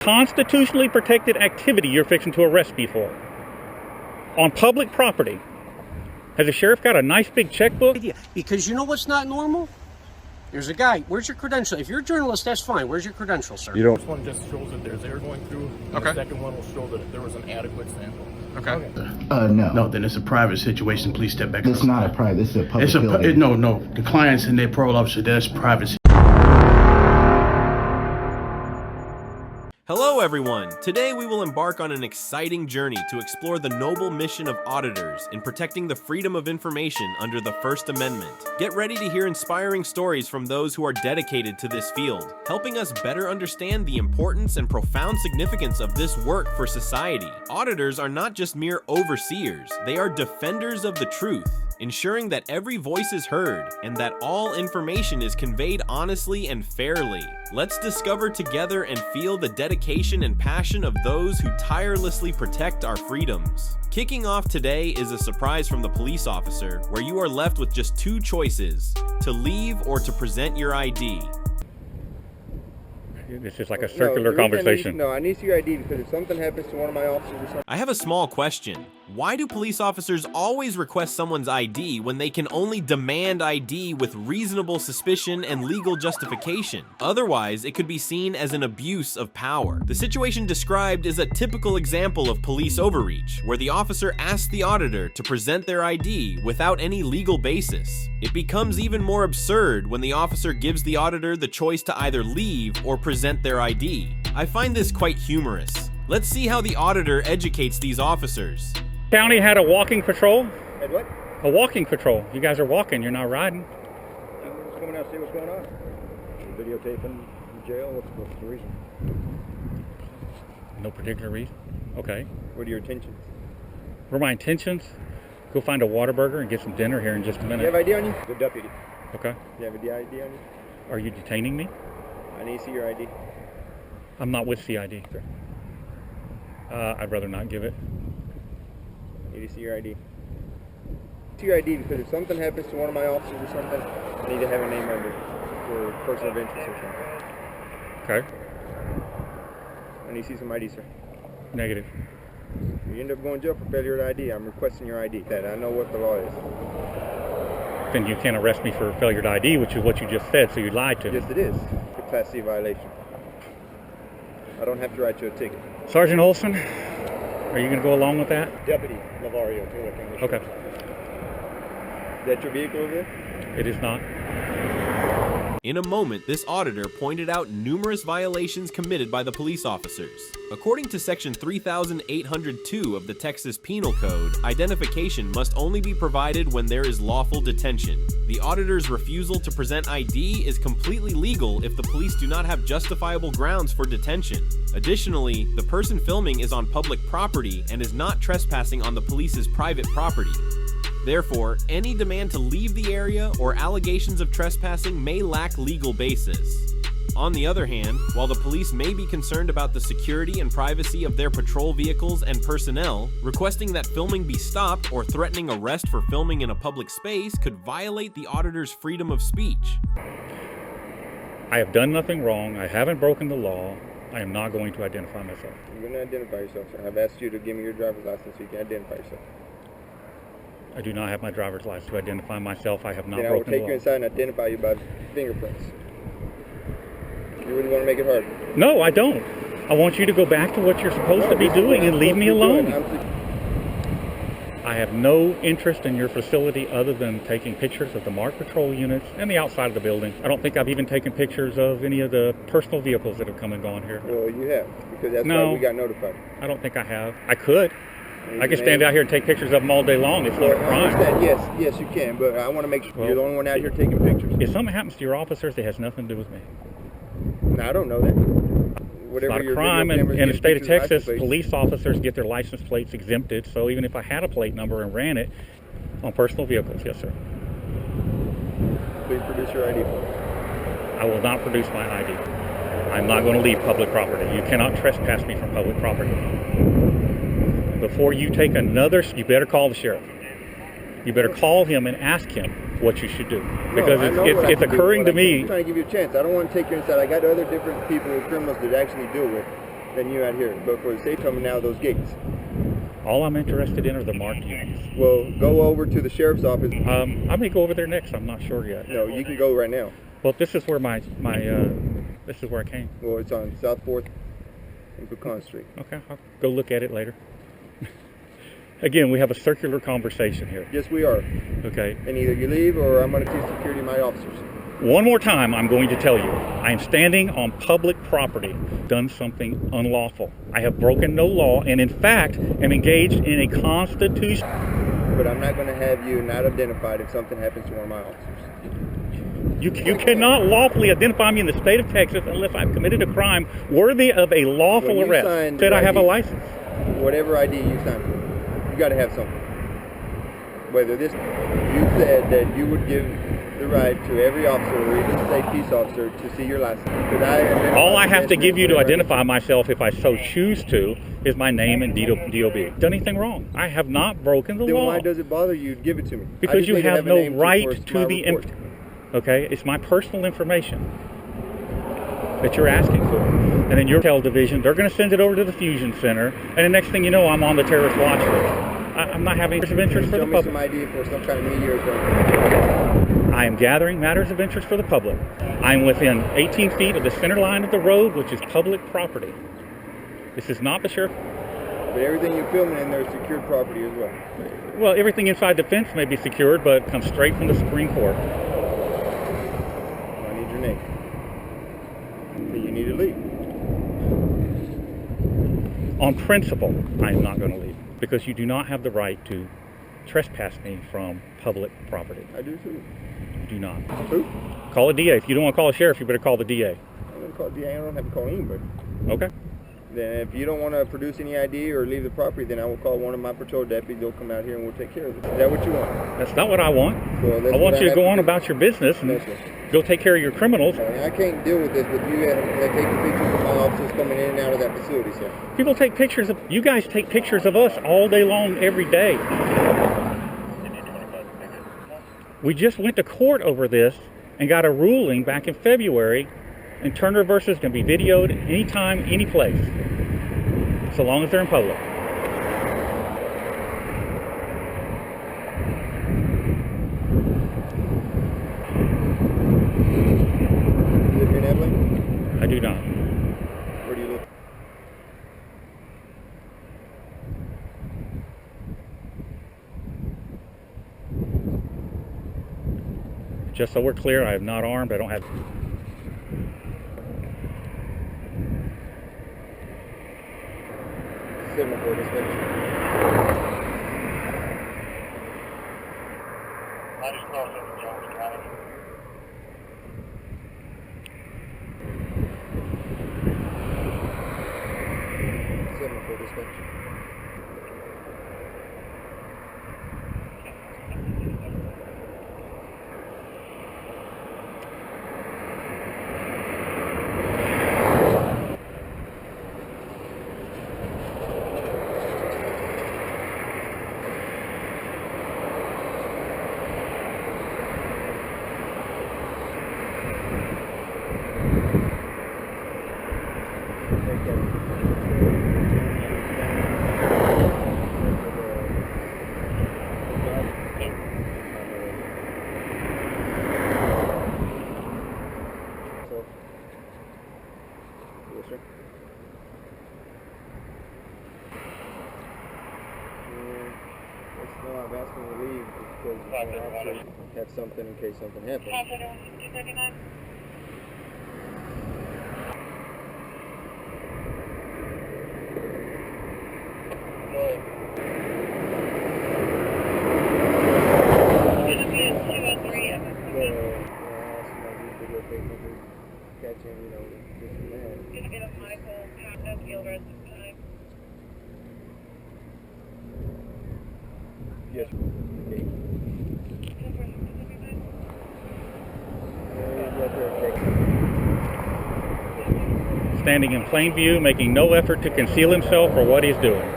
Constitutionally protected activity you're fixing to arrest me for. On public property. Has the sheriff got a nice big checkbook? Because you know what's not normal? There's a guy. Where's your credential? If you're a journalist, that's fine. Where's your credential, sir? You don't. This one just shows that there's air going through. Okay. The second one will show that there was an adequate sample. Okay. No. No, then it's a private situation. Please step back. It's not a private. This is a public building. No. The clients and their parole officer, that's private. Hello everyone! Today we will embark on an exciting journey to explore the noble mission of auditors in protecting the freedom of information under the First Amendment. Get ready to hear inspiring stories from those who are dedicated to this field, helping us better understand the importance and profound significance of this work for society. Auditors are not just mere overseers, they are defenders of the truth, ensuring that every voice is heard and that all information is conveyed honestly and fairly. Let's discover together and feel the dedication and passion of those who tirelessly protect our freedoms. Kicking off today is a surprise from the police officer, where you are left with just two choices: to leave or to present your ID. This is like a circular conversation. I need your ID because if something happens to one of my officers or something. I have a small question. Why do police officers always request someone's ID when they can only demand ID with reasonable suspicion and legal justification? Otherwise, it could be seen as an abuse of power. The situation described is a typical example of police overreach, where the officer asks the auditor to present their ID without any legal basis. It becomes even more absurd when the officer gives the auditor the choice to either leave or present their ID. I find this quite humorous. Let's see how the auditor educates these officers. County had a walking patrol. Had what? A walking patrol. You guys are walking, you're not riding. Just coming out to see what's going on. Videotaping in jail. What's the reason? No particular reason. Okay. What are your intentions? What are my intentions? Go find a Whataburger and get some dinner here in just a minute. You have ID on you? The deputy. Okay. You have a ID on you? Are you detaining me? I need to see your ID. I'm not with CID. Sure. I'd rather not give it. I need to see your ID. See your ID because if something happens to one of my officers or something, I need to have a name under for person of interest or something. Okay. I need to see some ID, sir. Negative. If you end up going to jail for failure of ID, I'm requesting your ID. That I know what the law is. Then you can't arrest me for failure to ID, which is what you just said, so you lied to me. Yes, it is. A Class C violation. I don't have to write you a ticket. Sergeant Olson, are you going to go along with that? Deputy Lavario. Okay. Is that your vehicle over there? It is not. In a moment, this auditor pointed out numerous violations committed by the police officers. According to Section 3802 of the Texas Penal Code, identification must only be provided when there is lawful detention. The auditor's refusal to present ID is completely legal if the police do not have justifiable grounds for detention. Additionally, the person filming is on public property and is not trespassing on the police's private property. Therefore, any demand to leave the area or allegations of trespassing may lack legal basis. On the other hand, while the police may be concerned about the security and privacy of their patrol vehicles and personnel, requesting that filming be stopped or threatening arrest for filming in a public space could violate the auditor's freedom of speech. I have done nothing wrong. I haven't broken the law. I am not going to identify myself. You're going to identify yourself, sir. I've asked you to give me your driver's license so you can identify yourself. I do not have my driver's license to identify myself. I have not Then I will broken the take law. you inside and identify you by fingerprints. You really want to make it hard? No, I don't. I want you to go back to what you're supposed to be doing and leave me alone. I have no interest in your facility other than taking pictures of the marked patrol units and the outside of the building. I don't think I've even taken pictures of any of the personal vehicles that have come and gone here. Well, you have, because that's why we got notified. I don't think I have. I could. I can stand out here and take pictures of them all day long. It's not a crime. Yes, you can, but I want to make sure you're the only one out here taking pictures. If something happens to your officers, it has nothing to do with me. No, I don't know that. It's not a crime. In the state of Texas, police officers get their license plates exempted, so even if I had a plate number and ran it on personal vehicles, yes, sir. Please produce your ID. I will not produce my ID. I'm not going to leave public property. You cannot trespass me from public property. Before you take another, you better call the sheriff. You better call him and ask him what you should do. Because it's occurring to me. I'm trying to give you a chance. I don't want to take you inside. I got other different people, criminals that actually deal with. than you out here. But for the safety coming out of those gates. All I'm interested in are the marked units. Well, go over to the sheriff's office. I may go over there next. I'm not sure yet. No, you can go right now. Well, this is where this is where I came. Well, it's on South 4th and Pecan Street. Okay, I'll go look at it later. Again, we have a circular conversation here. Yes, we are. Okay. And either you leave or I'm going to teach security to my officers. One more time, I'm going to tell you, I am standing on public property, done something unlawful. I have broken no law, and in fact, am engaged in a constitution. But I'm not going to have you not identified if something happens to one of my officers. You cannot lawfully identify me in the state of Texas unless I've committed a crime worthy of a lawful arrest. Said I have a license. Whatever ID you sign for, you got to have something. Whether this, you said that you would give the right to every officer, or even say peace officer, to see your license. All I have to give you to identify myself, if I so choose to, is my name and DOB. Done anything wrong? I have not broken the law. Then why does it bother you to give it to me? Because you have no right to the information. Okay, it's my personal information that you're asking for. And in your tel division, they're going to send it over to the Fusion Center, and the next thing you know, I'm on the terrorist watch list. I'm not having matters of interest for the public. Show me some ID for some kind of media or something. I am gathering matters of interest for the public. I'm within 18 feet of the center line of the road, which is public property. This is not the sheriff. But everything you're filming in there is secured property as well. Well, everything inside the fence may be secured, but comes straight from the Supreme Court. I need your name. Then you need to leave. On principle, I am not going to leave, because you do not have the right to trespass me from public property. I do too. You do not. Who? Call a DA. If you don't want to call a sheriff, you better call the DA. I'm going to call DA. I don't have to call anybody. Okay. Then if you don't want to produce any ID or leave the property, then I will call one of my patrol deputies. They'll come out here and we'll take care of it. Is that what you want? That's not what I want. Well, I want you to go on about your business and go take care of your criminals. I can't deal with this with you taking pictures of my officers coming in and out of that facility, sir. People take pictures of, you guys take pictures of us all day long, every day. We just went to court over this and got a ruling back in February, and Turner versus can be videoed anytime, any place, so long as they're in public. You live here in Abilene? I do not. Where do you live? Just so we're clear, I am not armed. I don't have... For inspection. I just crossed over Jones County. For inspection. I'm asking to leave because have something in case something happens. Yes. Okay. Standing in plain view, making no effort to conceal himself or what he's doing.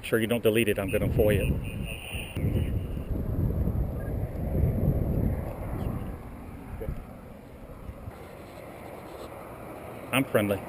sure you don't delete it. I'm going to FOIA it. I'm friendly.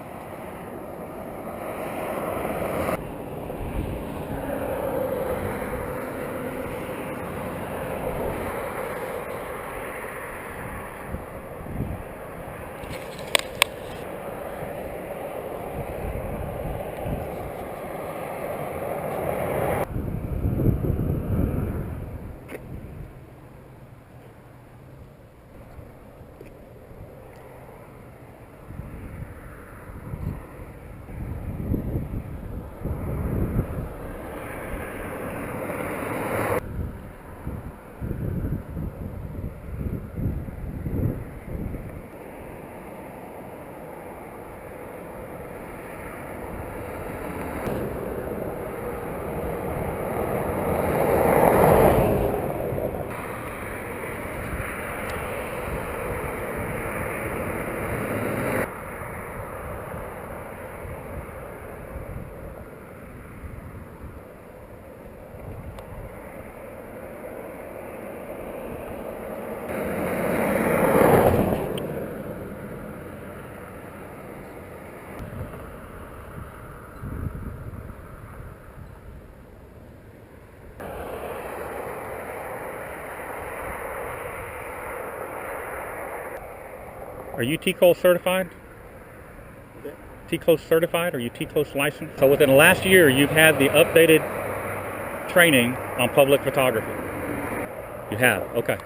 Are you T-Close certified? T-Close certified? Are you T-Close licensed? So within the last year, you've had the updated training on public photography. You have? Okay.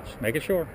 Just making sure.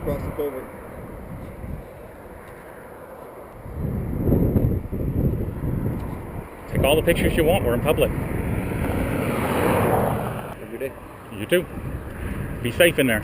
Cross it over. Take all the pictures you want. We're in public. Have a good day. You too. Be safe in there.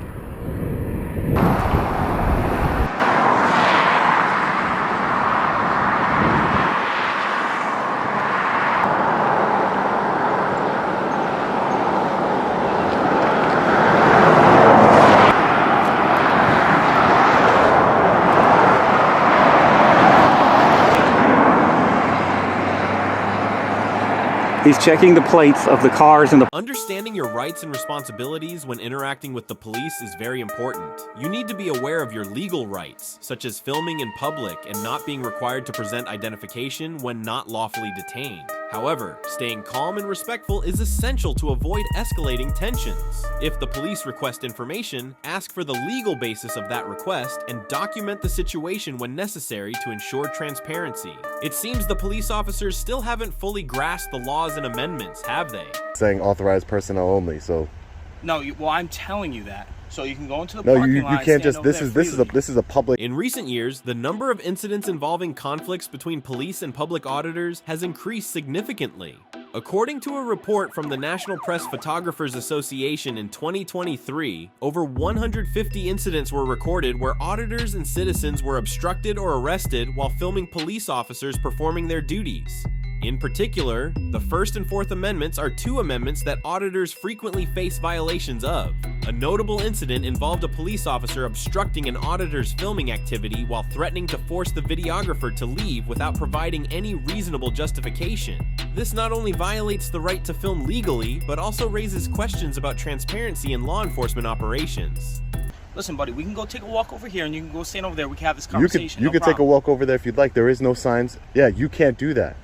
He's checking the plates of the cars and the... Understanding your rights and responsibilities when interacting with the police is very important. You need to be aware of your legal rights, such as filming in public and not being required to present identification when not lawfully detained. However, staying calm and respectful is essential to avoid escalating tensions. If the police request information, ask for the legal basis of that request and document the situation when necessary to ensure transparency. It seems the police officers still haven't fully grasped the laws and amendments, have they? Saying authorized personnel only, so. No, well, I'm telling you that. So you can go into the No, parking you lot can't and just. stand This is a public. In recent years, the number of incidents involving conflicts between police and public auditors has increased significantly. According to a report from the National Press Photographers Association in 2023, over 150 incidents were recorded where auditors and citizens were obstructed or arrested while filming police officers performing their duties. In particular, the First and Fourth Amendments are two amendments that auditors frequently face violations of. A notable incident involved a police officer obstructing an auditor's filming activity while threatening to force the videographer to leave without providing any reasonable justification. This not only violates the right to film legally, but also raises questions about transparency in law enforcement operations. Listen, buddy, we can go take a walk over here and you can go stand over there. We can have this conversation. You could take a walk over there if you'd like. There is no signs. Yeah, you can't do that.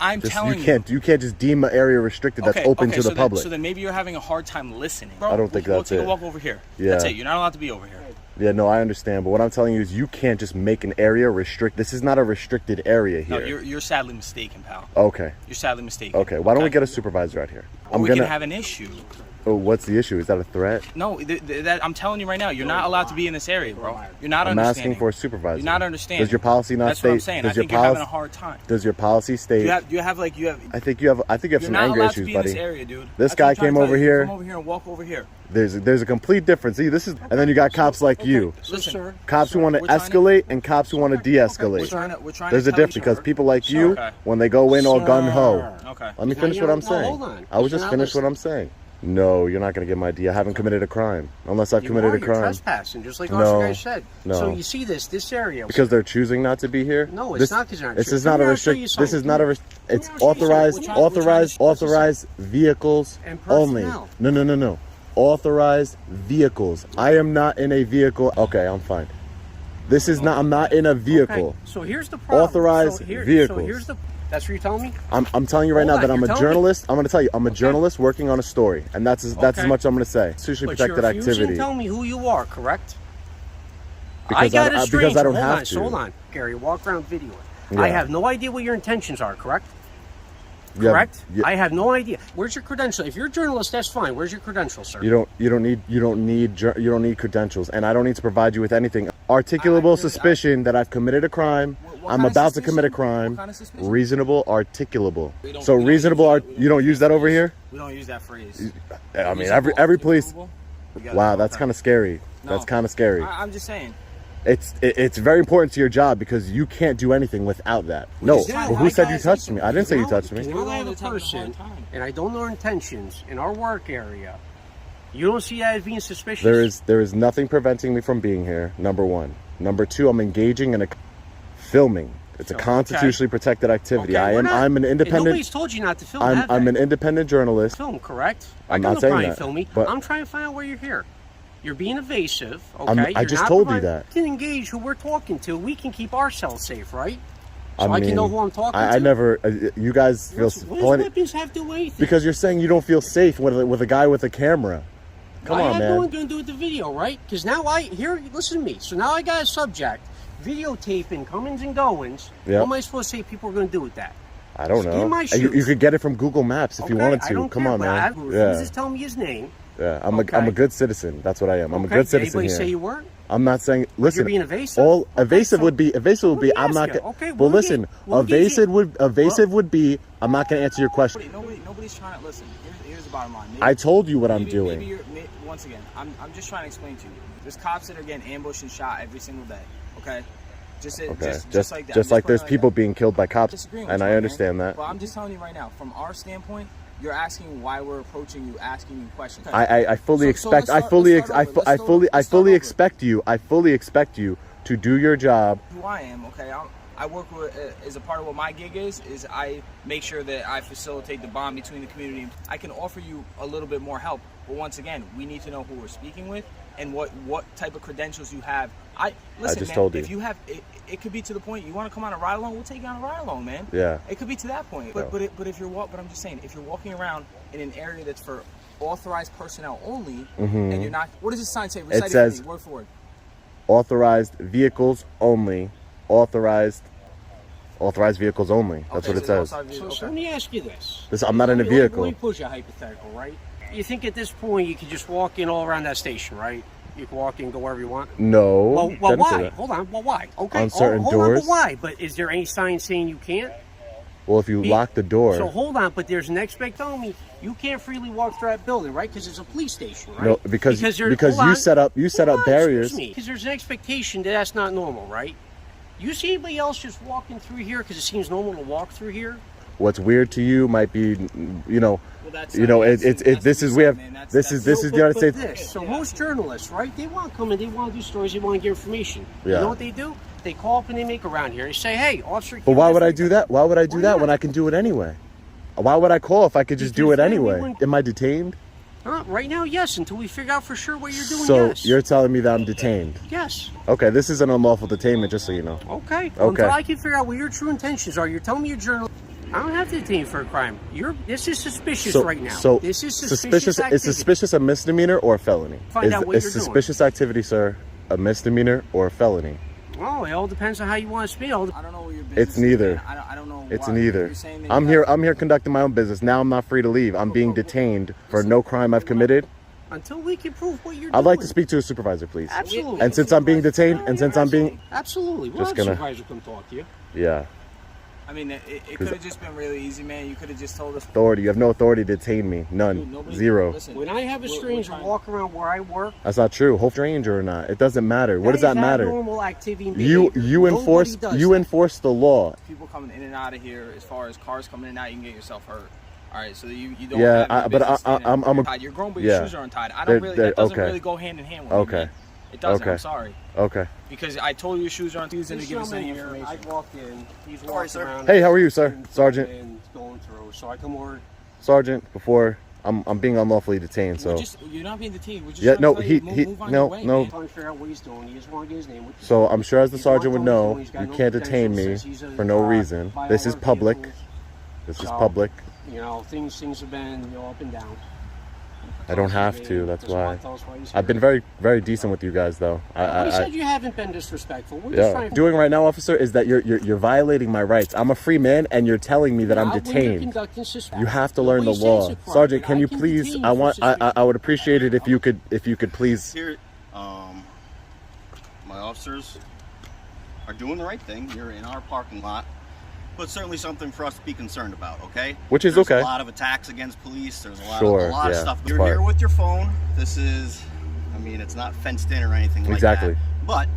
You can't just deem an area restricted that's open to the public. So then maybe you're having a hard time listening. Bro, I don't think that's it. Go take a walk over here. Yeah. That's it. You're not allowed to be over here. Yeah, no, I understand. But what I'm telling you is you can't just make an area restrict. This is not a restricted area here. No, you're sadly mistaken, pal. Okay. You're sadly mistaken. Okay, why don't we get a supervisor out here? We can have an issue. Oh, what's the issue? Is that a threat? No, I'm telling you right now, you're not allowed to be in this area, bro. You're not I'm understanding. asking for a supervisor. You're not understanding. Does your policy not That's state? What I'm saying. I think you're having a hard time. Does your policy state? You have. I think you have some anger issues, buddy. You're not allowed to be in this area, dude. This guy came over here. Come over here and walk over here. There's a complete difference. See, and then you got cops like you. Listen, Cops who want to escalate and cops who want to de-escalate. There's a difference because people like you, when they go in all gun ho. Okay. Let me finish what I'm saying. Hold on. I was just finished what I'm saying. No, you're not going to get my ID. I haven't committed a crime unless I've committed a crime. You're trespassing, just like Officer Guy said. No. So you see this area. Because they're choosing not to be here? No, it's not because they're not. This is not a restrict. This is not a. It's authorized vehicles only. No. Authorized vehicles. I am not in a vehicle. Okay, I'm fine. This is not. I'm not in a vehicle. Okay, so here's the problem. Authorized vehicles. That's what you're telling me? I'm telling you right now that I'm a journalist. I'm going to tell you, I'm a journalist working on a story, and that's as much I'm going to say. Socially protected activity. But you're tell me who you are, correct? Because I don't have to. Hold on, Gary. Walk around video it. Yeah. I have no idea what your intentions are, correct? Yeah, correct? Yeah. I have no idea. Where's your credential? If you're a journalist, that's fine. Where's your credential, sir? You don't need credentials, and I don't need to provide you with anything. Articulable suspicion that I've committed a crime. I'm about to commit a crime. What kind of Reasonable, articulable. So reasonable. You don't use that over here? We don't use that phrase. I mean, every police. Wow, that's kind of scary. That's kind of scary. I'm just saying. It's very important to your job because you can't do anything without that. No, well, who said you touched me? I didn't say you touched me. Now I have a person, and I don't know her intentions in our work area. You don't see that as being suspicious? There is nothing preventing me from being here, number one. Number two, I'm engaging in filming. It's a constitutionally protected activity. I'm an independent. Nobody's told you not to film. I'm an independent journalist. Film, correct? I'm not saying that. Film me, but I'm trying to find out where you're here. You're being evasive. Okay. I just told you that. We can engage who we're talking to. We can keep ourselves safe, right? So I can know who I'm talking to. I never. You guys feel. What does weapons have to do with anything? Because you're saying you don't feel safe with a guy with a camera. Come on, man. I have nothing to do with the video, right? Because now listen to me. So now I got a subject. Videotaping comings and goings. Yep. What am I supposed to say people are going to do with that? I don't know. You could get it from Google Maps if you wanted to. Come on, man. Just tell me his name. Yeah, I'm a good citizen. That's what I am. I'm a good citizen here. Say you weren't? I'm not saying. Listen, you're being evasive. Evasive would be. I'm not. Well, listen. Evasive would be. I'm not going to answer your question. Nobody's trying to listen. Here's the bottom line. I told you what I'm doing. Once again, I'm just trying to explain to you. There's cops that are getting ambushed and shot every single day. Okay. Just like that. Just like there's people being killed by cops, and I understand that. Well, I'm just telling you right now, from our standpoint, you're asking why we're approaching you, asking you questions. I fully expect you to do your job. Who I am, okay? I work with, as a part of what my gig is I make sure that I facilitate the bond between the community. I can offer you a little bit more help, but once again, we need to know who we're speaking with, and what type of credentials you have. Listen, just man, told you. if you have, it could be to the point you want to come on a ride along, we'll take you on a ride along, man. Yeah. It could be to that point. But if you're but I'm just saying, if you're walking around in an area that's for authorized personnel only, and you're not, what does this sign say? Recite It says, for me, word for word. Authorized vehicles only. Authorized vehicles only. That's what it says. So let me ask you this. I'm not in a vehicle. Let me pose you a hypothetical, right? You think at this point you can just walk in all around that station, right? You can walk in, go wherever you want? No. Well, why? Hold on. Well, why? Okay. On certain hold doors. On, but why? But is there any sign saying you can't? Well, if you lock the door. So hold on, but there's an expect on me. You can't freely walk through that building, right? Because it's a police station, right? No, because you set up barriers. Because there's an expectation that that's not normal, right? You see anybody else just walking through here because it seems normal to walk through here? What's weird to you might be, this is the United States. So most journalists, right? They want to come in, they want to do stories, they want to get information. Yeah. You know what they do? They call up and they make around here. They say, "Hey, officer." But why would I do that? Why would I do that when I can do it anyway? Why would I call if I could just do it anyway? Am I detained? Right now, yes. Until we figure out for sure what you're doing. So yes. you're telling me that I'm detained? Yes. Okay, this is an unlawful detainment, just so you know. Okay. Until I can figure out what your true intentions are. You're telling me you're journalist. I don't have to detain you for a crime. This is suspicious right now. So this is suspicious activity. Is suspicious a misdemeanor or a felony? Find out what you're doing. Is suspicious activity, sir, a misdemeanor or a felony? Oh, it all depends on how you want to speak. I don't know what your business It's neither. is, I don't know. It's why. neither. You're saying that I'm here conducting my own business. Now I'm not free to leave. I'm being detained for no crime I've committed. Until we can prove what you're doing. I'd like to speak to a supervisor, please. Absolutely. And since I'm being detained, Absolutely. We'll have a supervisor come talk to you. Yeah. I mean, it could have just been really easy, man. You could have just told us. Authority. You have no authority to detain me. None. Dude, Zero. Listen, when I have a stranger walk around where I work. That's not true. Whole stranger or not, it doesn't matter. What does that matter? Normal activity. You enforce the law. People coming in and out of here, as far as cars coming in and out, you can get yourself hurt. All right, so you don't. Yeah, have you're grown, but your shoes are untied. I don't really. That doesn't really go hand in hand with me. It doesn't. Okay. I'm sorry. Okay. Because I told you your shoes aren't used to give us any information. I walked in. He's walking around. Hey, how are you, sir? Sergeant. And going through. So I come over. Sergeant, before I'm being unlawfully detained, so. You're not being detained. We're just no, move on no, your way, no. Man. Trying to figure out what he's doing. He just want to get his name. So I'm sure as the sergeant would know, you can't detain me for no reason. This is public. This is public. You know, things have been up and down. I don't have to. That's why. I've been very, very decent with you guys, though. You said you haven't been disrespectful. We're just trying to... doing right now, officer, is that you're violating my rights. I'm a free man, and you're telling me that I'm detained. You have to learn the law, Sergeant. Can you please? I would appreciate it if you could please. Here, my officers are doing the right thing. You're in our parking lot. But certainly something for us to be concerned about, okay? Which is There's okay. a lot of attacks against police. There's a lot, of stuff. You're here with your phone. This is, I mean, it's not fenced in or anything like that. But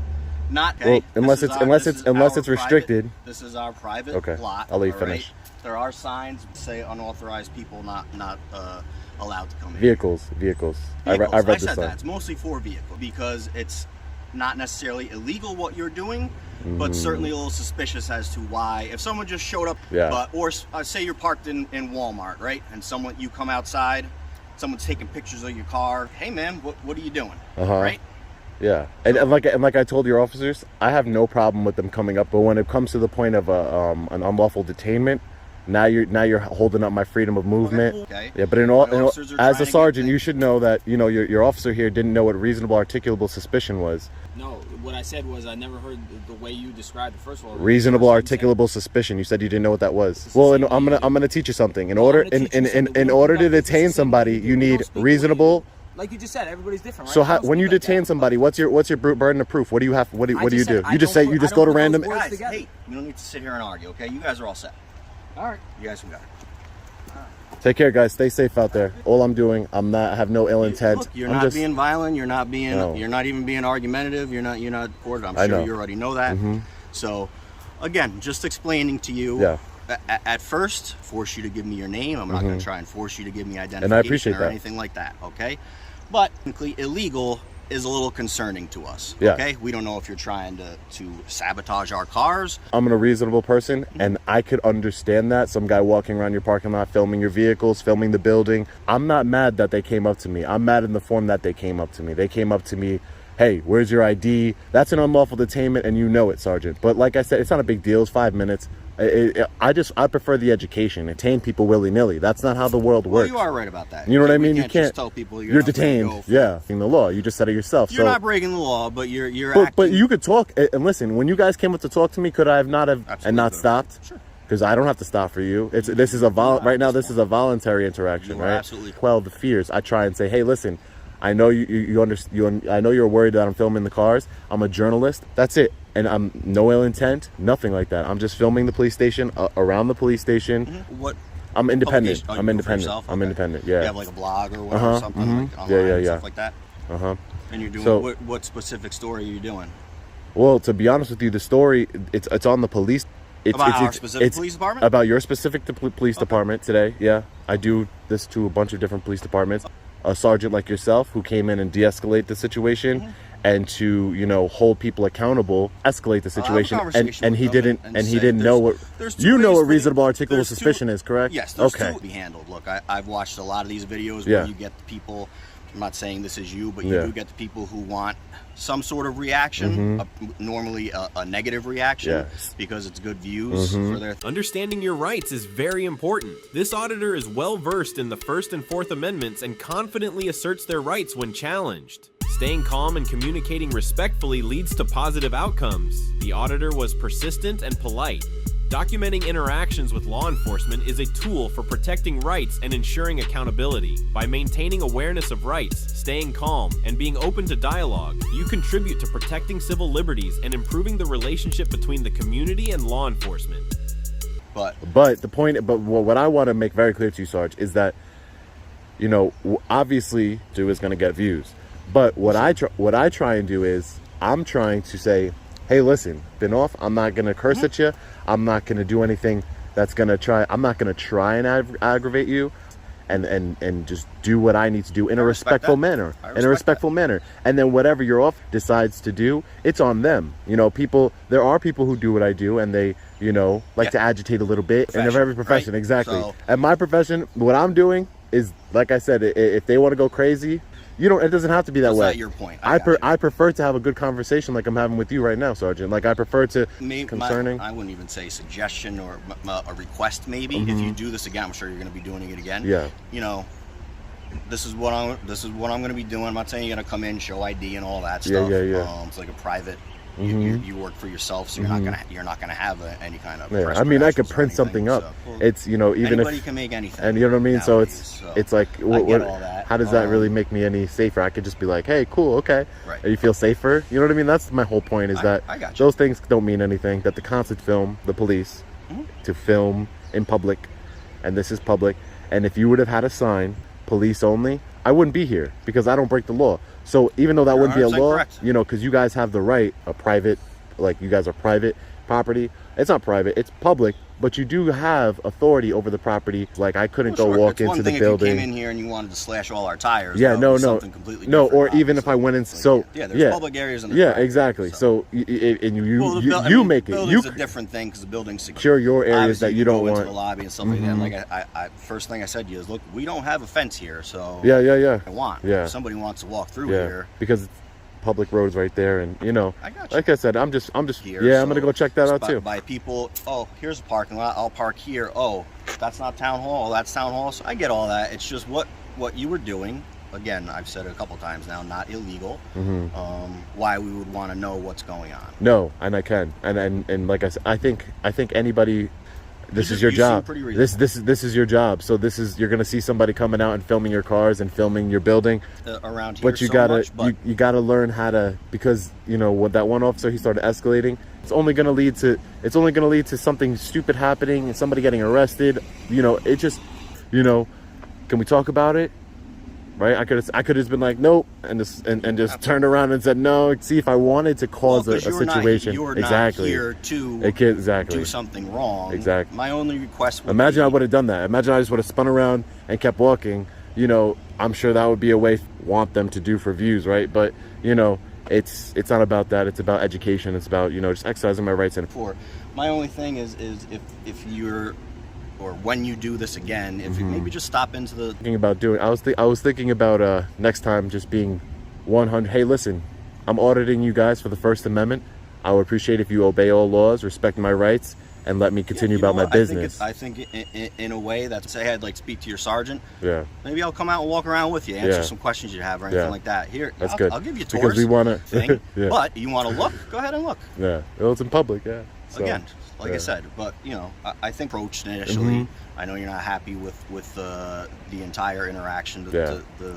not. Okay, well, unless it's restricted. This is our private lot. I'll let you finish. Right? There are signs say unauthorized people not allowed to come in. Vehicles. I read this sign. That. It's mostly for vehicles because it's not necessarily illegal what you're doing. But certainly a little suspicious as to why. If someone just showed up, or say you're parked in Walmart, right? And you come outside, someone's taking pictures of your car. Hey man, what are you doing? Right? Yeah, and like I told your officers, I have no problem with them coming up. But when it comes to the point of an unlawful detainment, now you're holding up my freedom of movement. Okay. Yeah, but as a sergeant, you should know that your officer here didn't know what reasonable articulable suspicion was. No, what I said was I never heard the way you described it. First of all, reasonable articulable suspicion. You said you didn't know what that was. Well, I'm gonna teach you something. In order to detain somebody, you need reasonable. Like you just said, everybody's different. Right? So when you detain somebody, what's your burden of proof? What do you have? What do you do? You just go to random. Guys, hey, you don't need to sit here and argue. Okay, you guys are all set. All right, you guys can go. Take care, guys. Stay safe out there. All I'm doing, I have no ill intent. Look, you're not being violent. You're not even being argumentative. You're not bored. I'm sure you already know that. So, again, just explaining to you. Yeah. At first, force you to give me your name. I'm not going to try and force you to give me identification and I appreciate or that. anything like that. Okay, but technically illegal is a little concerning to us. Yeah. Okay, we don't know if you're trying to sabotage our cars. I'm a reasonable person, and I could understand that. Some guy walking around your parking lot, filming your vehicles, filming the building. I'm not mad that they came up to me. I'm mad in the form that they came up to me. They came up to me, hey, where's your ID? That's an unlawful detainment, and you know it, Sergeant. But like I said, it's not a big deal. It's 5 minutes. I prefer the education. Detain people willy-nilly. That's not how the world works. Well, you are right about that. You know what I mean? You can't just tell people you're detained. Yeah, in the law. You just said it yourself. You're not breaking the law, but you're but, acting. But you could talk. And listen, when you guys came up to talk to me, could I have not stopped? Sure. Because I don't have to stop for you. This is a right now. This is a voluntary interaction, right? Absolutely. Quell the fears. I try and say, hey, listen, I know you understand. I know you're worried that I'm filming the cars. I'm a journalist. That's it. And I'm no ill intent, nothing like that. I'm just filming the police station, around the police station. What? I'm independent. Oh, I'm independent. I'm independent. Yeah. You have like a blog or whatever, something like online, stuff like that. And you're doing what specific story are you doing? Well, to be honest with you, the story it's on the police. About our specific police department? About your specific police department today. Yeah, I do this to a bunch of different police departments. A sergeant like yourself who came in and de-escalate the situation. And to hold people accountable, escalate the situation, and he didn't know what what reasonable articulable suspicion is, correct? Yes, those two will be handled. Look, I've watched a lot of these videos where you get the people. I'm not saying this is you, but you do get the people who want some sort of reaction, normally a negative reaction, because it's good views for their. Understanding your rights is very important. This auditor is well versed in the First and Fourth Amendments and confidently asserts their rights when challenged. Staying calm and communicating respectfully leads to positive outcomes. The auditor was persistent and polite. Documenting interactions with law enforcement is a tool for protecting rights and ensuring accountability. By maintaining awareness of rights, staying calm, and being open to dialogue, you contribute to protecting civil liberties and improving the relationship between the community and law enforcement. But what I want to make very clear to you, Sarge, is that, obviously, Stu is going to get views. But what I try and do is I'm trying to say, hey, listen, been off. I'm not going to curse at you. I'm not going to do anything that's going to try. I'm not going to try and aggravate you, and just do what I need to do in a respectful manner. And then whatever your off decides to do, it's on them. There are people who do what I do, and they, like to agitate a little bit. And they're every profession, right? Exactly. So, and my profession, what I'm doing is, like I said, if they want to go crazy. It doesn't have to be that way. That's your point. I prefer to have a good conversation like I'm having with you right now, Sergeant. Like I prefer to concerning. I wouldn't even say suggestion or a request. Maybe if you do this again, I'm sure you're going to be doing it again. Yeah. This is what I'm going to be doing. I'm not saying you're going to come in, show ID, and all that stuff. Yeah. It's like a private. You work for yourself, so you're not gonna have any kind of. Yeah, I mean, I could print something up. So, it's even anybody if can make anything. And you know what I mean. Nowadays, it's like, how does that really make me any safer? I could just be like, hey, cool, okay. Right. You feel safer. You know what I mean? That's my whole point. Is that those things don't mean anything. That the constant film, the police, to film in public, and this is public. And if you would have had a sign, police only, I wouldn't be here because I don't break the law. So even though that wouldn't be a law, correct. Because you guys have the right, a private, like you guys are private property. It's not private, it's public, but you do have authority over the property. Like I couldn't go walk into the building. If you came in here and you wanted to slash all our tires. Yeah, no. Completely or even if I went in. So there's public areas in the property, exactly. So you make it. Building's a different thing because the building's secure your areas that you don't want. Into the lobby and stuff like that. Like I first thing I said to you is, look, we don't have a fence here, so yeah. I want. Yeah. If somebody wants to walk through here because it's public roads right there, and I got you. Like I said, I'm just here, I'm gonna go check that out too. By people, here's a parking lot, I'll park here. That's not town hall, that's town hall. So I get all that. It's just what you were doing. Again, I've said it a couple times now, not illegal. Why we would want to know what's going on. No, and I can, and like I said, I think anybody. This is your job. This is your job. So you're gonna see somebody coming out and filming your cars and filming your building around here. But you gotta learn how to, because with that one officer, he started escalating. It's only gonna lead to something stupid happening and somebody getting arrested. It just can we talk about it? Right? I could have just been like, nope, and just turned around and said no. See, if I wanted to cause a situation, you're exactly. Not here to do something wrong. Exactly. My only request would imagine I would have done that. Imagine I just would have spun around and kept walking. I'm sure that would be a way want them to do for views, right? But you know, it's not about that. It's about education. It's about, you know, just exercising my rights. And my only thing is if you're, or when you do this again, if you maybe just stop into the thinking about doing. I was thinking about next time just being 100. Hey, listen, I'm auditing you guys for the First Amendment. I would appreciate if you obey all laws, respect my rights, and let me continue about my business. I think in a way that, say I'd like to speak to your sergeant. Yeah. Maybe I'll come out and walk around with you, answer some questions you have or anything like that. Here, that's good. I'll give you tours. Because we want to. But you want to look? Go ahead and look. Yeah. Well, it's in public. Yeah. So, again, like I said, but you know, I think approached initially. I know you're not happy with the entire interaction.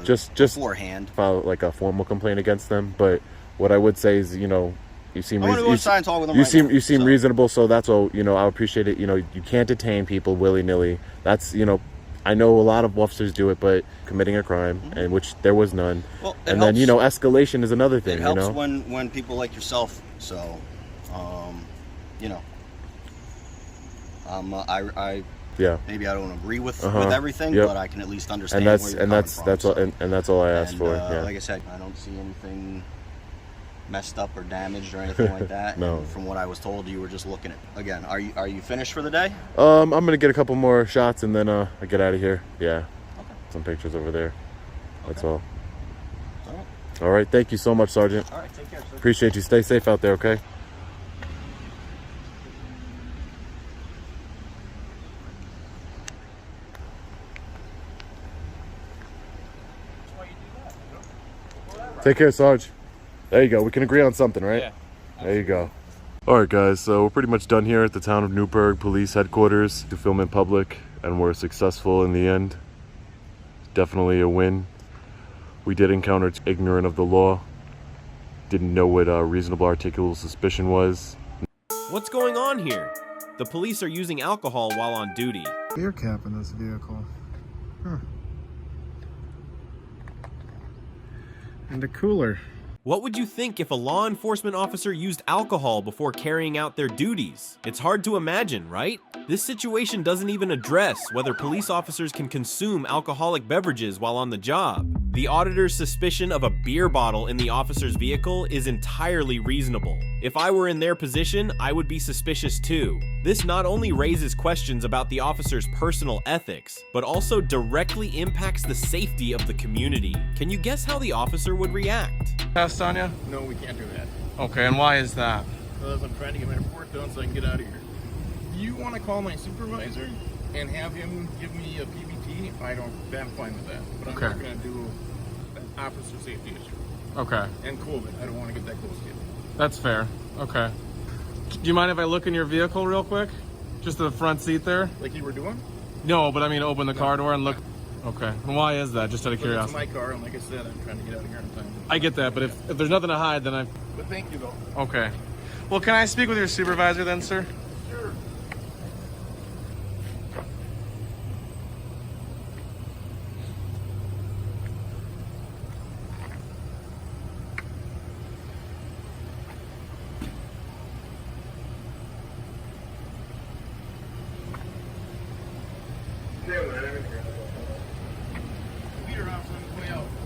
Just beforehand. File like a formal complaint against them. But what I would say is, you know, you seem you seem reasonable. So that's all. You know, I appreciate it. You know, you can't detain people willy-nilly. That's, you know, I know a lot of officers do it, but committing a crime, and which there was none. Well, and then, you know, escalation is another thing. It helps, you know, when people like yourself. So, you know, maybe I don't agree with everything, but I can at least understand where you're coming from. That's all I asked for. Like I said, I don't see anything messed up or damaged or anything like that. No. And from what I was told, you were just looking at. Again, are you finished for the day? I'm gonna get a couple more shots and then I get out of here. Yeah. Okay. Some pictures over there. That's all. All right. Thank you so much, Sergeant. All right. Take care, sir. Appreciate you. Stay safe out there. Okay. Take care, Sarge. There you go. We can agree on something, right? Yeah. There you go. All right, guys. So we're pretty much done here at the town of Newburgh Police Headquarters to film in public, and we're successful in the end. Definitely a win. We did encounter ignorant of the law. Didn't know what reasonable articulable suspicion was. What's going on here? The police are using alcohol while on duty. Beer cap in this vehicle. Huh. And a cooler. What would you think if a law enforcement officer used alcohol before carrying out their duties? It's hard to imagine, right? This situation doesn't even address whether police officers can consume alcoholic beverages while on the job. The auditor's suspicion of a beer bottle in the officer's vehicle is entirely reasonable. If I were in their position, I would be suspicious too. This not only raises questions about the officer's personal ethics, but also directly impacts the safety of the community. Can you guess how the officer would react? Test on you? No, we can't do that. Okay, and why is that? Because I'm trying to get my report done so I can get out of here. You want to call my supervisor and have him give me a PBT? I'm fine with that. But I'm not going to do an officer safety issue. Okay. And COVID. I don't want to get that close to you. That's fair. Okay. Do you mind if I look in your vehicle real quick? Just the front seat there? Like you were doing? No, but I mean open the car door and look. Okay. And why is that? Just out of curiosity. It's my car, and like I said, I'm trying to get out of here in time. I get that, but if there's nothing to hide, then But thank you, though. Okay. Well, can I speak with your supervisor then, sir? Sure.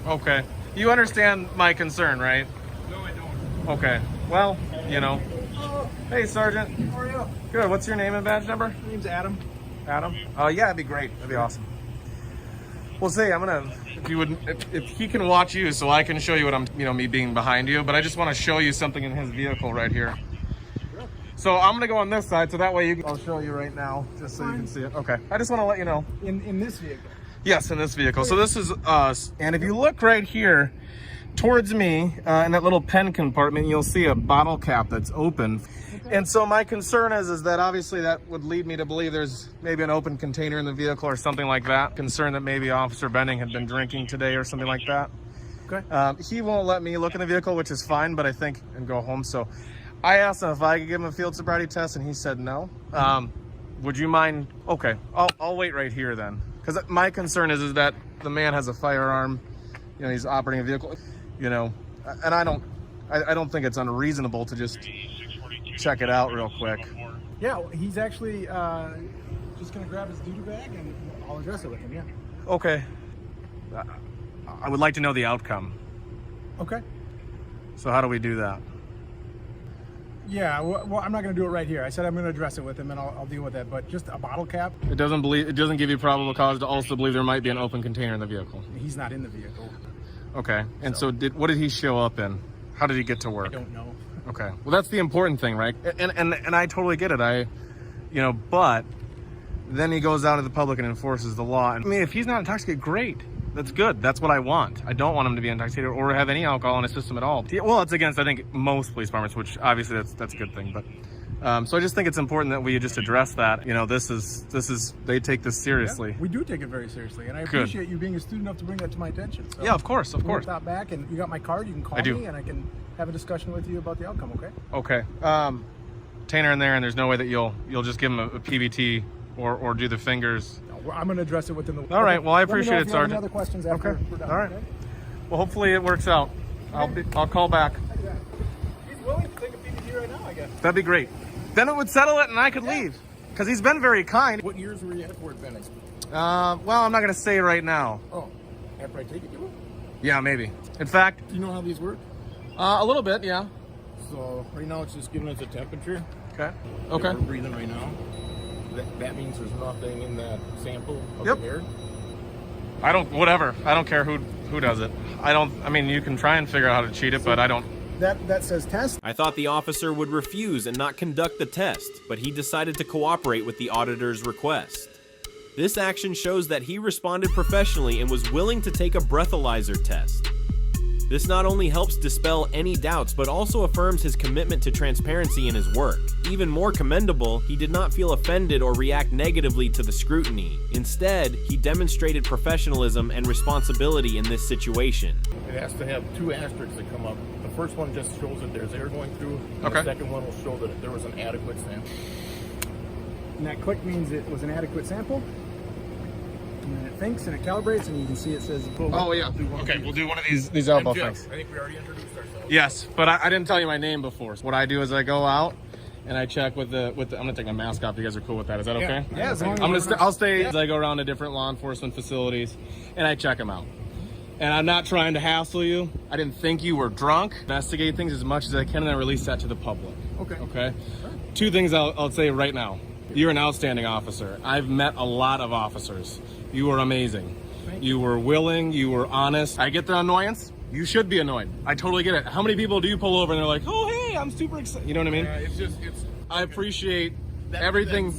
Okay. You understand my concern, right? No, I don't. Okay. Well, you know. Hey, Sergeant. How are you? Good. What's your name and badge number? My name's Adam. Adam? Oh, yeah, that'd be great. That'd be awesome. Well, say, I'm gonna, if he can watch you, so I can show you what I'm, me being behind you, but I just want to show you something in his vehicle right here. So I'm gonna go on this side, so that way I'll show you right now, just so you can see it. Okay. I just want to let you know. In this vehicle? Yes, in this vehicle. So this is us. And if you look right here towards me, in that little pen compartment, you'll see a bottle cap that's open. And so my concern is that obviously that would lead me to believe there's maybe an open container in the vehicle or something like that. Concern that maybe Officer Benning had been drinking today or something like that. Okay. He won't let me look in the vehicle, which is fine, but I think, and go home. So I asked him if I could give him a field sobriety test, and he said no. Would you mind? Okay, I'll wait right here then. Because my concern is that the man has a firearm, he's operating a vehicle, and I don't think it's unreasonable to just check it out real quick. Yeah, he's actually just gonna grab his duty bag and I'll address it with him. Yeah. Okay. I would like to know the outcome. Okay. So how do we do that? Yeah, well, I'm not going to do it right here. I said I'm going to address it with him, and I'll deal with that. But just a bottle cap. It doesn't give you probable cause to also believe there might be an open container in the vehicle. He's not in the vehicle. Okay. And so what did he show up in? How did he get to work? I don't know. Okay. Well, that's the important thing, right? And I totally get it. But then he goes out into the public and enforces the law. And I mean, if he's not intoxicated, great. That's good. That's what I want. I don't want him to be intoxicated or have any alcohol in his system at all. Well, it's against, I think, most police departments, which obviously that's a good thing. But so I just think it's important that we just address that. This is they take this seriously. Yeah, we do take it very seriously, and I appreciate you being astute enough to bring that to my attention. So yeah, of course. Stop back, and you got my card. You can call me, and I can have a discussion with you about the outcome. Okay. Okay. Tanner in there, and there's no way that you'll just give him a PBT or do the fingers. No, I'm going to address it within the. All right. Well, I appreciate it, Sergeant. Any other questions after we're done? All right. Okay? Well, hopefully it works out. I'll call back. He's willing to take a PBT right now, I guess. That'd be great. Then it would settle it, and I could leave. Because he's been very kind. What years were you at for it, Ben? Well, I'm not going to say right now. Oh, after I take it, you will? Yeah, maybe. In fact... Do you know how these work? A little bit, yeah. So, right now it's just giving us a temperature. Okay. If we're breathing right now. That means there's nothing in that sample of the air? Whatever. I don't care who does it. I mean, you can try and figure out how to cheat it, but I don't... That says test. I thought the officer would refuse and not conduct the test, but he decided to cooperate with the auditor's request. This action shows that he responded professionally and was willing to take a breathalyzer test. This not only helps dispel any doubts, but also affirms his commitment to transparency in his work. Even more commendable, he did not feel offended or react negatively to the scrutiny. Instead, he demonstrated professionalism and responsibility in this situation. It has to have two asterisks that come up. The first one just shows that there's air going through. And the second one will show that there was an adequate sample. And that click means it was an adequate sample. And then it thinks and it calibrates, and you can see it says... Oh, yeah. Okay, we'll do one of these elbow things. I think we already introduced ourselves. Yes, but I didn't tell you my name before. So what I do is I go out and I check with the. I'm gonna take my mask off. You guys are cool with that? Is that okay? Yeah. I'll stay as I go around to different law enforcement facilities, and I check them out. And I'm not trying to hassle you. I didn't think you were drunk. Investigate things as much as I can, and I release that to the public. Okay. Two things I'll say right now. You're an outstanding officer. I've met a lot of officers. You were amazing. You were willing. You were honest. I get the annoyance. You should be annoyed. I totally get it. How many people do you pull over and they're like, "Oh, hey, I'm super excited." You know what I mean? I appreciate everything.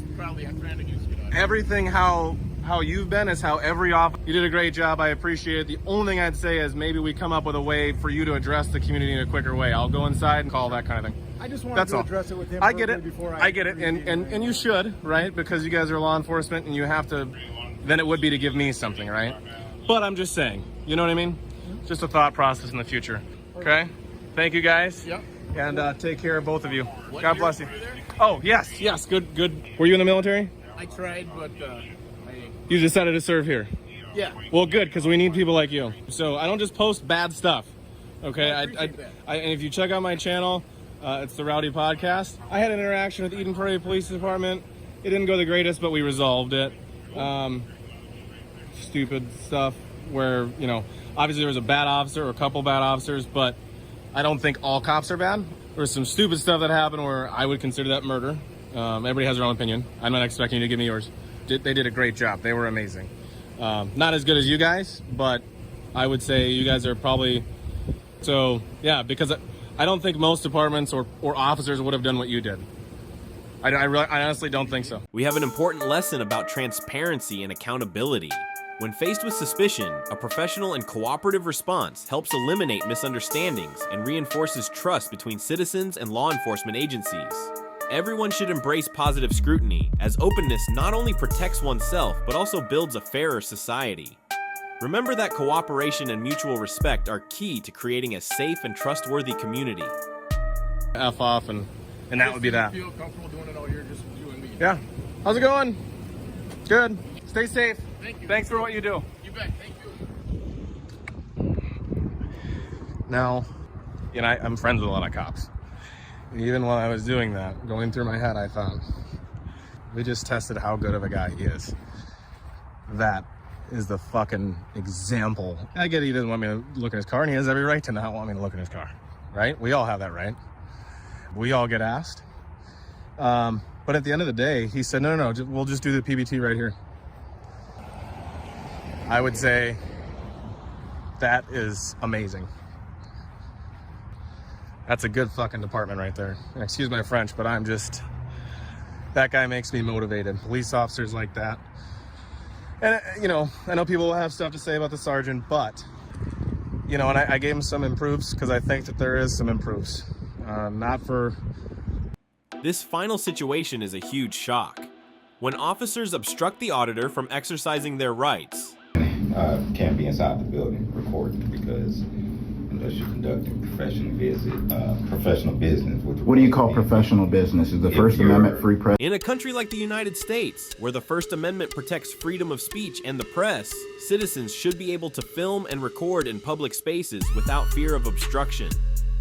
Everything how you've been is how every officer. You did a great job. I appreciate it. The only thing I'd say is maybe we come up with a way for you to address the community in a quicker way. I'll go inside and call that kind of thing. I just wanted to address it with him. I get it. I get it. And you should, right? Because you guys are law enforcement and you have to. Then it would be to give me something, right? But I'm just saying, you know what I mean? Just a thought process in the future. Okay? Thank you guys. Yep. And take care of both of you. God bless you. Oh, yes. Good. Were you in the military? I tried, but you decided to serve here. Yeah. Well, good, because we need people like you. So I don't just post bad stuff. Okay? I and if you check out my channel, it's the Rowdy Podcast. I had an interaction with Eden Prairie Police Department. It didn't go the greatest, but we resolved it. Stupid stuff where, obviously there was a bad officer or a couple bad officers, but I don't think all cops are bad. There was some stupid stuff that happened where I would consider that murder. Everybody has their own opinion. I'm not expecting you to give me yours. They did a great job. They were amazing. Not as good as you guys, but I would say you guys are probably... So, yeah, because I don't think most departments or officers would have done what you did. I honestly don't think so. We have an important lesson about transparency and accountability. When faced with suspicion, a professional and cooperative response helps eliminate misunderstandings and reinforces trust between citizens and law enforcement agencies. Everyone should embrace positive scrutiny, as openness not only protects oneself, but also builds a fairer society. Remember that cooperation and mutual respect are key to creating a safe and trustworthy community. F off and that would be that. Feel comfortable doing it all here, just you and me. Yeah. How's it going? Good. Stay safe. Thank you. Thanks for what you do. You bet. Thank you. Now, I'm friends with a lot of cops. Even while I was doing that, going through my head, I thought, we just tested how good of a guy he is. That is the fucking example. I get he doesn't want me to look in his car, and he has every right to not want me to look in his car, right? We all have that right. We all get asked. But at the end of the day, he said, no, we'll just do the PBT right here. I would say that is amazing. That's a good fucking department right there. Excuse my French, but that guy makes me motivated. Police officers like that. And, you know, I know people will have stuff to say about the sergeant, but, you know, and I gave him some improves because I think that there is some improves. Not for... This final situation is a huge shock. When officers obstruct the auditor from exercising their rights, can't be inside the building recording because unless you're conducting professional business. What do you call professional business? Is the First Amendment free press? in a country like the United States, where the First Amendment protects freedom of speech and the press, citizens should be able to film and record in public spaces without fear of obstruction.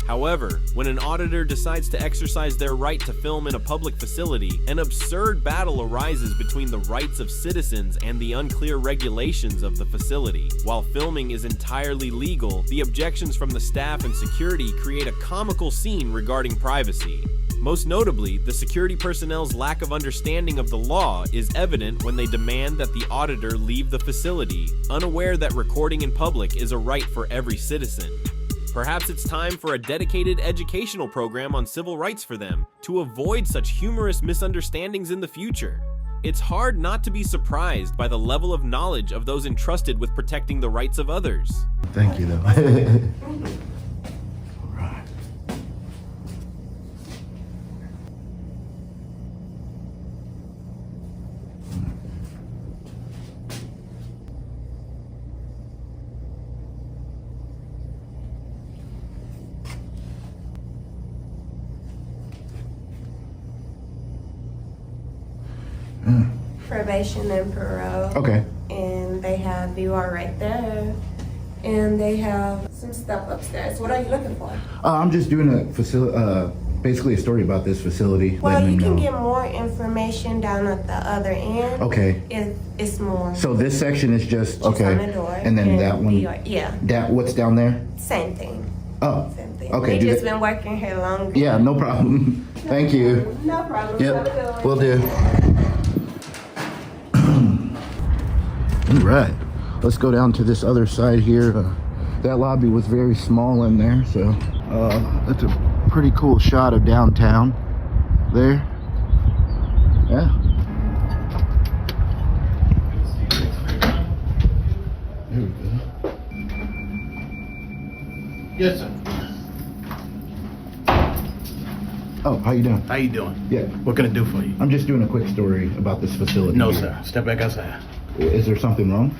However, when an auditor decides to exercise their right to film in a public facility, an absurd battle arises between the rights of citizens and the unclear regulations of the facility. While filming is entirely legal, the objections from the staff and security create a comical scene regarding privacy. Most notably, the security personnel's lack of understanding of the law is evident when they demand that the auditor leave the facility, unaware that recording in public is a right for every citizen. Perhaps it's time for a dedicated educational program on civil rights for them, to avoid such humorous misunderstandings in the future. It's hard not to be surprised by the level of knowledge of those entrusted with protecting the rights of others. Thank you, though. Probation and parole. Okay. And they have VR right there. And they have some stuff upstairs. What are you looking for? I'm just doing a facility, basically a story about this facility. Well, you can get more information down at the other end. Okay. It's more. So this section is just okay. On the door. And then that one. VR, yeah. That what's down there? Same thing. Oh. Same thing. Okay. We just been working here longer. Yeah, no problem. Thank you. No problem. Yep. Will do. All right, let's go down to this other side here. That lobby was very small in there, so that's a pretty cool shot of downtown there. Yeah. There we go. Yes, sir. Oh, how you doing? How you doing? Yeah. What can I do for you? I'm just doing a quick story about this facility. No, here. sir. Step back outside. Is there something wrong?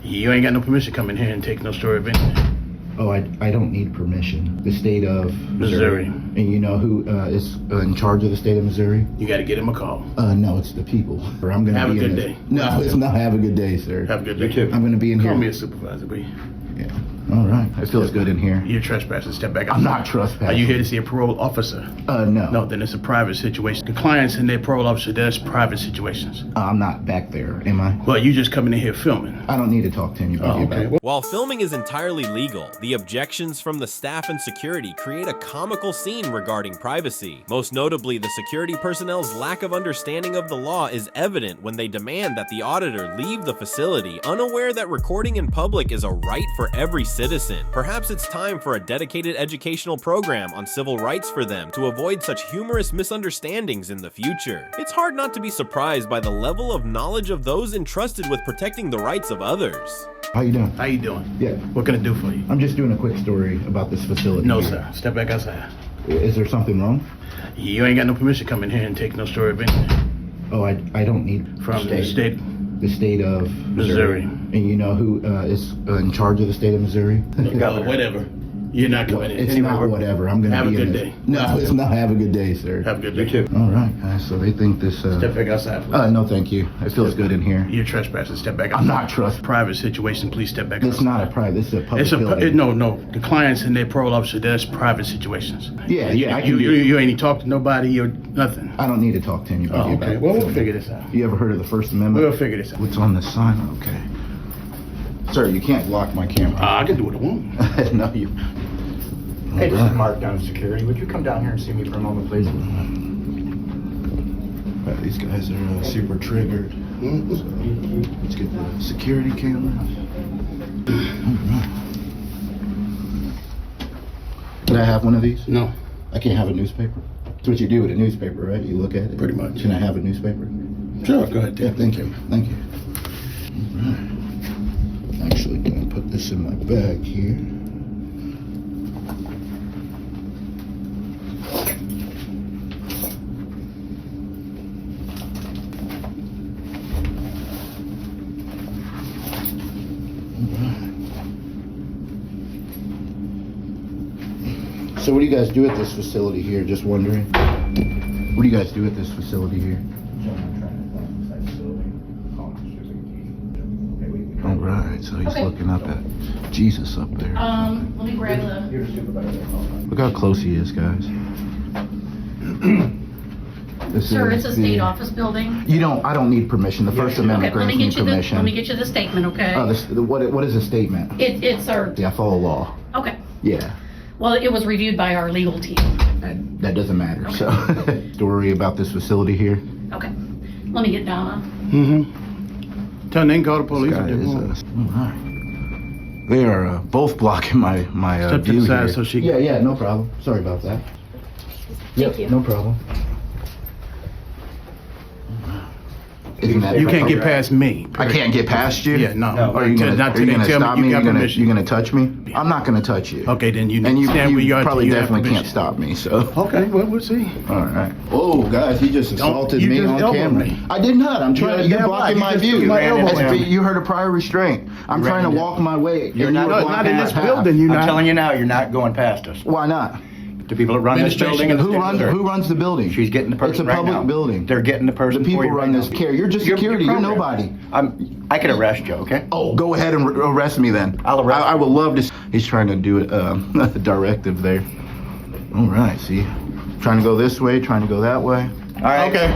You ain't got no permission to come in here and take no story of anything. Oh, I don't need permission. The state of Missouri. And you know who is in charge of the state of Missouri? You got to get him a call. No, it's the people. I'm gonna have a good day. No, it's not. Have a good day, sir. Have a good day. You too. I'm gonna be in here. Call me a supervisor, will you? Yeah. All right. It feels good in here. You're trespassing. Step back outside. I'm not trespassing. Are you here to see a parole officer? No. No, then it's a private situation. The clients and their parole officer, that's private situations. I'm not back there, am I? Well, you just coming in here filming. I don't need to talk to anybody about it. While filming is entirely legal, the objections from the staff and security create a comical scene regarding privacy. Most notably, the security personnel's lack of understanding of the law is evident when they demand that the auditor leave the facility, unaware that recording in public is a right for every citizen. Perhaps it's time for a dedicated educational program on civil rights for them to avoid such humorous misunderstandings in the future. It's hard not to be surprised by the level of knowledge of those entrusted with protecting the rights of others. How you doing? How you doing? Yeah. What can I do for you? I'm just doing a quick story about this facility. No, here. sir. Step back outside. Is there something wrong? You ain't got no permission to come in here and take no story of anything. Oh, I don't need from the state. The state of Missouri. And you know who is in charge of the state of Missouri? Whatever. You're not coming in. It's not whatever. I'm gonna have be a good in day. No, it's not. Have a good day, sir. Have a good day. You too. All right, guys. So they think this. Step back outside, please. No, thank you. It feels good in here. You're trespassing. Step back outside. I'm not trespassing. Private situation. Please step back outside. It's not a private. This is a public building. No. The clients and their parole officer, that's private situations. Yeah. You ain't talk to nobody or nothing. I don't need to talk to anybody. Okay. Well, we'll figure this out. You ever heard of the First Amendment? We'll figure this out. What's on this sign? Okay. Sir, you can't block my camera. I can do what I want. No, you. Hey, this is Mark down at security. Would you come down here and see me for a moment, please? These guys are super triggered. So, let's get the security cameras. Can I have one of these? No. I can't have a newspaper. That's what you do with a newspaper, right? You look at it. Pretty much. Can I have a newspaper? Sure, go ahead. Yeah, thank you. Thank you. All right. I'm actually gonna put this in my bag here. So what do you guys do at this facility here? Just wondering. What do you guys do at this facility here? All right, so he's looking up at Jesus up there. Let me grab the... Look how close he is, guys. Sir, it's a state office building. I don't need permission. The First Amendment grants me permission. Let me get you the statement, okay? What is a statement? It's our... Yeah, I follow law. Okay. Yeah. Well, it was reviewed by our legal team. That doesn't matter. Okay. So, story about this facility here. Okay. Let me get Donna. Tell them they can call the police. They are both blocking my Step view to the side here. so she Yeah, no problem. Sorry about that. Thank you. No problem. You can't get past me. I can't get past you? Yeah, no. Are you going to stop me? You're going to touch me? I'm not going to touch you. Okay, then you stand where you are. Probably you definitely can't stop me, so. Okay, well, we'll see. All right. Oh, guys, he just assaulted me on camera. I did not. I'm trying. You're blocking my view. You heard a prior restraint. I'm trying to walk my way. You're not in this building. I'm telling you now, you're not going past us. Why not? The people that run this building. Who runs the building? She's getting the person. It's a public building. They're getting the person. The people run this care. You're just security. You're nobody. I can arrest you, okay? Oh, go ahead and arrest me then. I'll arrest you. I would love to. He's trying to do a directive there. All right, see? Trying to go this way, trying to go that way. All right. Okay.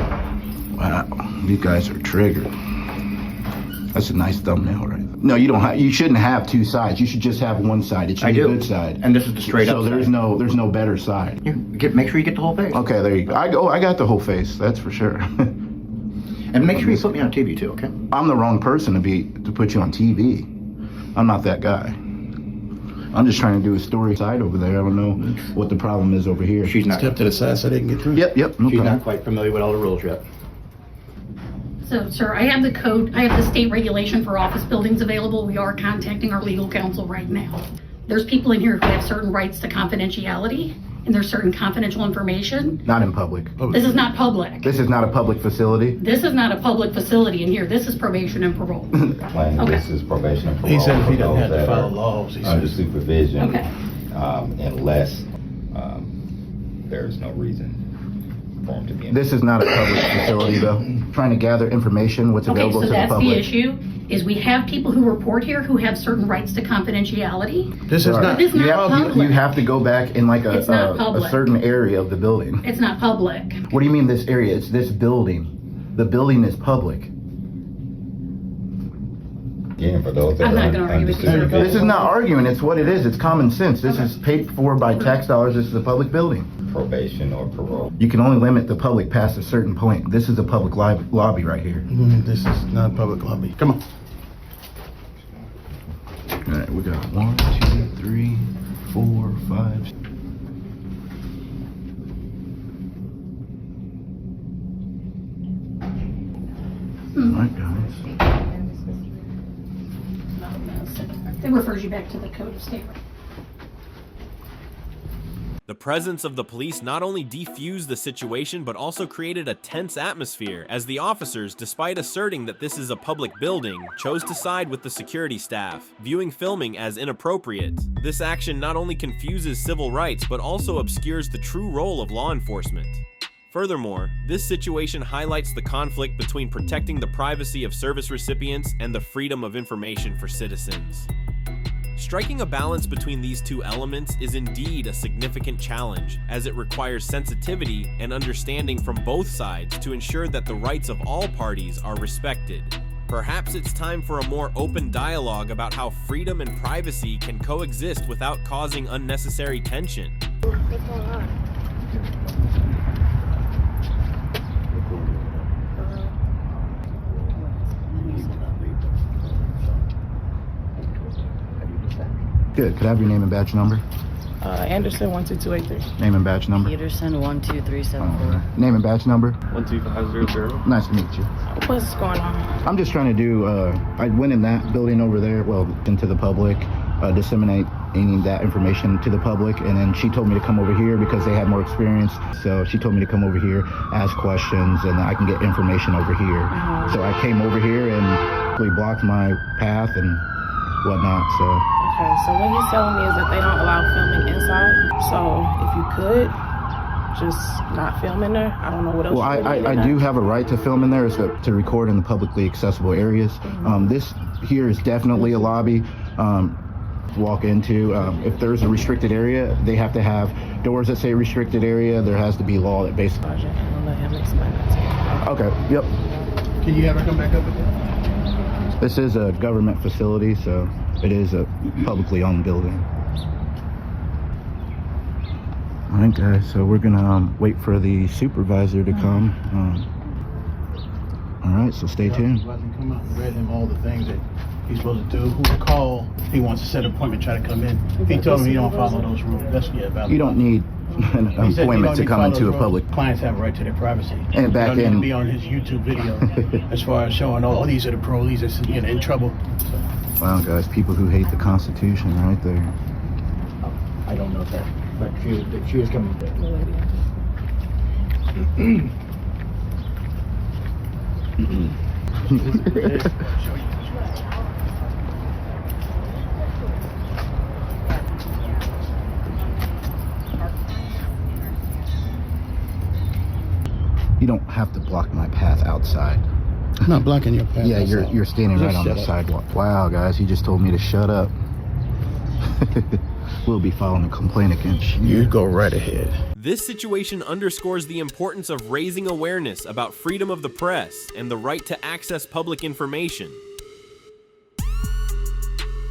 Wow, you guys are triggered. That's a nice thumbnail, right? No, you don't have. You shouldn't have two sides. You should just have one side. It should be a good side. And this is the straight up. So there's no better side. Make sure you get the whole face. Okay, there you go. I got the whole face. That's for sure. And make sure you put me on TV too, okay? I'm the wrong person to put you on TV. I'm not that guy. I'm just trying to do a story side over there. I don't know what the problem is over here. She's not. Step to the side so they can get through. Yep. No She's problem. not quite familiar with all the rules yet. So, sir, I have the code, I have the state regulation for office buildings available. We are contacting our legal counsel right now. There's people in here who have certain rights to confidentiality, and there's certain confidential information. Not in public. This is not public. This is not a public facility. This is not a public facility in here. This is probation and parole. This is probation and parole. He said if he for doesn't have those to that follow are laws, he under said. supervision, Okay. unless there's no reason for him to be in. This is not a public facility, though. Trying to gather information, what's available to the Okay, so public. that's the issue, is we have people who report here who have certain rights to confidentiality. This is not. This is not public. You have to go back in like It's not a public. certain area of the building. It's not public. What do you mean this area? It's this building. The building is public. Again, for those that I'm not are gonna argue under with you. supervision. This is not arguing. It's what it is. It's common sense. This is paid for by tax dollars. This is a public building. Probation or parole. You can only limit the public past a certain point. This is a public lobby right here. This is not a public lobby. Come on. All right, we got 1, 2, 3, 4, 5. All right, guys. It refers you back to the code of state. The presence of the police not only defused the situation, but also created a tense atmosphere as the officers, despite asserting that this is a public building, chose to side with the security staff, viewing filming as inappropriate. This action not only confuses civil rights, but also obscures the true role of law enforcement. Furthermore, this situation highlights the conflict between protecting the privacy of service recipients and the freedom of information for citizens. Striking a balance between these two elements is indeed a significant challenge, as it requires sensitivity and understanding from both sides to ensure that the rights of all parties are respected. Perhaps it's time for a more open dialogue about how freedom and privacy can coexist without causing unnecessary tension. What's going on? Good. Could I have your name and badge number? Anderson 12283. Name and badge number. Peterson 12374. Name and badge number. 12500. Nice to meet you. What's going on? I'm just trying to do. I went in that building over there, well, into the public, disseminating that information to the public, and then she told me to come over here because they had more experience. So she told me to come over here, ask questions, and I can get information over here. So I came over here and we blocked my path and whatnot. So. Okay, so what he's telling me is that they don't allow filming inside. So if you could just not film in there, I don't know what else. Well, I do have a right to film in there, is to record in the publicly accessible areas. This here is definitely a lobby to walk into. If there's a restricted area, they have to have doors that say restricted area. There has to be law that basically. I'll let him explain that to you. Okay. Yep. Can you have her come back up again? This is a government facility, so it is a publicly owned building. All right, guys, so we're gonna wait for the supervisor to come. All right, so stay tuned. Come out and read him all the things that he's supposed to do. Who to call? He wants to set an appointment, try to come in. He told me he don't follow those rules. That's valid. You don't need an appointment to come into a public. Clients have a right to their privacy. And back you don't in, need to be on his YouTube video as far as showing, oh, these are the parolees that's in trouble. So. Wow, guys, people who hate the Constitution, right there. I don't know that, but she was coming. You don't have to block my path outside. I'm not blocking your path. Yeah, you're standing right on the sidewalk. Wow, guys, he just told me to shut up. We'll be filing a complaint against you. You go right ahead. This situation underscores the importance of raising awareness about freedom of the press and the right to access public information.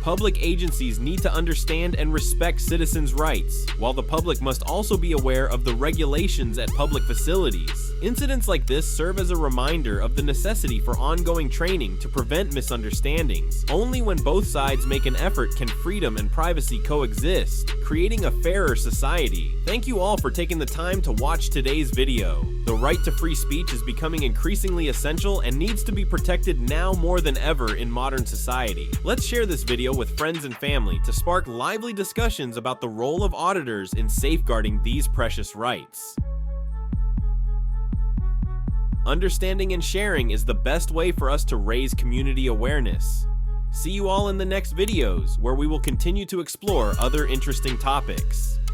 Public agencies need to understand and respect citizens' rights, while the public must also be aware of the regulations at public facilities. Incidents like this serve as a reminder of the necessity for ongoing training to prevent misunderstandings. Only when both sides make an effort can freedom and privacy coexist, creating a fairer society. Thank you all for taking the time to watch today's video. The right to free speech is becoming increasingly essential and needs to be protected now more than ever in modern society. Let's share this video with friends and family to spark lively discussions about the role of auditors in safeguarding these precious rights. Understanding and sharing is the best way for us to raise community awareness. See you all in the next videos, where we will continue to explore other interesting topics.